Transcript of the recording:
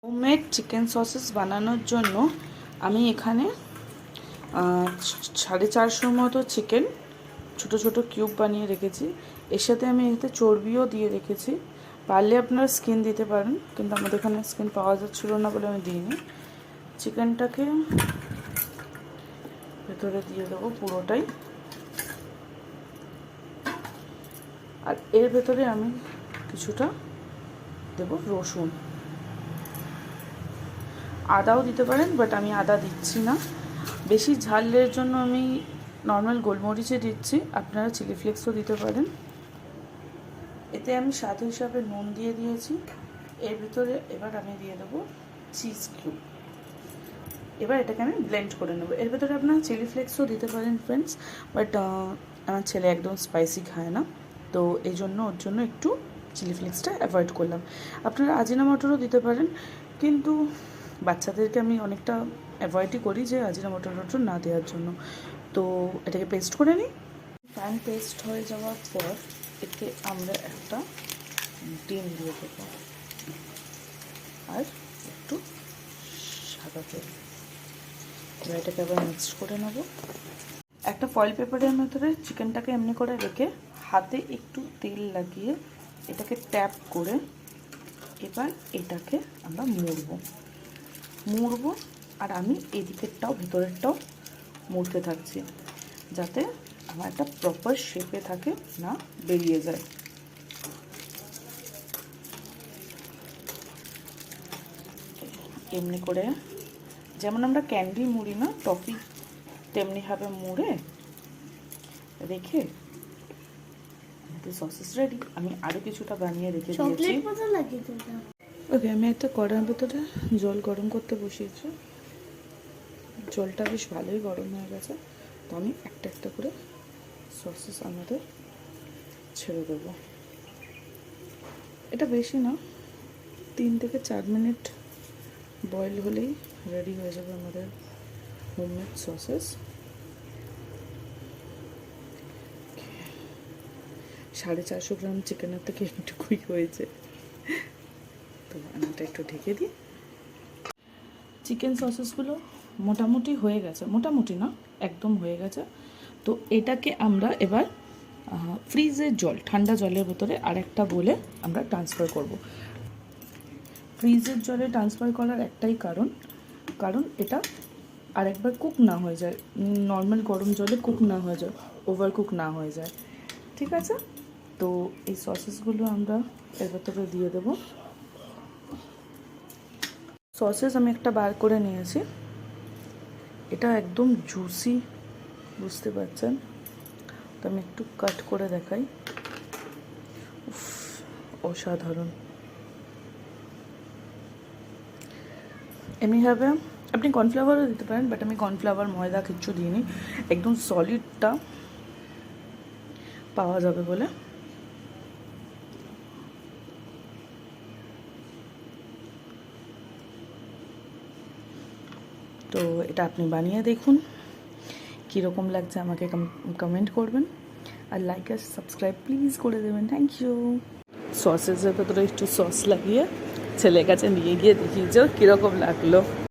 Homemade chicken sausages বানানোর জন্য আমি এখানে 450 মতো চিকেন ছোট ছোট কিউব বানিয়ে রেখেছি। এর সাথে আমি এতে চর্বিও দিয়ে রেখেছি। পারলে আপনারা স্কিন দিতে পারেন, কিন্তু আমাদের এখানে স্কিন পাওয়া যাচ্ছিল না বলে আমি দিইনি। চিকেনটাকে ভেতরে দিয়ে দেবো পুরোটাই, আর এর ভেতরে আমি কিছুটা দেব রসুন। আদাও দিতে পারেন, বাট আমি আদা দিচ্ছি না। বেশি ঝালের জন্য আমি নর্মাল গোলমরিচে দিচ্ছি, আপনারা চিলি ফ্লেক্সও দিতে পারেন। এতে আমি স্বাদ হিসাবে নুন দিয়ে দিয়েছি। এর ভিতরে এবার আমি দিয়ে দেবো চিজ কিউব। এবার এটাকে আমি ব্লেন্ড করে নেবো। এর ভেতরে আপনারা চিলি ফ্লেক্সও দিতে পারেন ফ্রেন্ডস, বাট আমার ছেলে একদম স্পাইসি খায় না, তো এই জন্য ওর জন্য একটু চিলি ফ্লেক্সটা অ্যাভয়েড করলাম। আপনারা আজিনামোটোরও দিতে পারেন, কিন্তু বাচ্চাদেরকে আমি অনেকটা অ্যাভয়েডই করি যে আজিনামোটো না দেওয়ার জন্য। তো এটাকে পেস্ট করে নিই। প্যান পেস্ট হয়ে যাওয়ার পর এতে আমরা একটা ডিম দিয়ে দেবো আর একটু সাদা তেল। এবার এটাকে আবার মিক্স করে নেব। একটা ফয়েল পেপারের মধ্যে চিকেনটাকে এমনি করে রেখে হাতে একটু তেল লাগিয়ে এটাকে ট্যাপ করে এবার এটাকে আমরা মুড়বো। আর আমি এদিকেরটাও ভেতরেরটাও মুড়তে থাকছি, যাতে আমার একটা প্রপার শেপে থাকে, না বেরিয়ে যায়। এমনি করে যেমন আমরা ক্যান্ডি মুড়ি না, টফি, তেমনিভাবে মুড়ে রেখে আমাদের সসেস রেডি। আমি আরও কিছুটা বানিয়ে রেখে দিয়েছি। ওকে, আমি একটা কড়ার ভেতরে জল গরম করতে বসিয়েছি। জলটা বেশ ভালোই গরম হয়ে গেছে, তো আমি একটা একটা করে সসেস আমাদের ছেড়ে দেবো। এটা বেশি না, 3 থেকে 4 মিনিট বয়েল হলেই রেডি হয়ে যাবে আমাদের হোমমেড সসেস। 450 গ্রাম চিকেনের থেকে একটুকুই হয়েছে, তো আমি এটা একটু ঢেকে দিই। চিকেন সসেসগুলো মোটামুটি হয়ে গেছে, মোটামুটি না একদম হয়ে গেছে। তো এটাকে আমরা এবার ফ্রিজের জল, ঠান্ডা জলের ভেতরে আরেকটা বলে আমরা ট্রান্সফার করব। ফ্রিজের জলে ট্রান্সফার করার একটাই কারণ এটা আরেকবার কুক না হয়ে যায়, নর্মাল গরম জলে কুক না হয়ে যায়, ওভার কুক না হয়ে যায়। ঠিক আছে, তো এই সসেসগুলো আমরা এর ভেতরে দিয়ে দেবো। সসেস আমি একটা বার করে নিয়েছি, এটা একদম জুসি, বুঝতে পারছেন? তো আমি একটু কাট করে দেখাই। অসাধারণ। এমনিভাবে আপনি কর্নফ্লাওয়ারও দিতে পারেন, বাট আমি কর্নফ্লাওয়ার ময়দা কিচ্ছু দিইনি, একদম সলিডটা পাওয়া যাবে বলে। তো এটা আপনি বানিয়ে দেখুন, কীরকম লাগছে আমাকে কমেন্ট করবেন, আর লাইক আর সাবস্ক্রাইব প্লিজ করে দেবেন। Thank you. সসেসের ভেতরে একটু সস লাগিয়ে ছেলের কাছে নিয়ে গিয়ে দেখিয়েছ কীরকম লাগলো।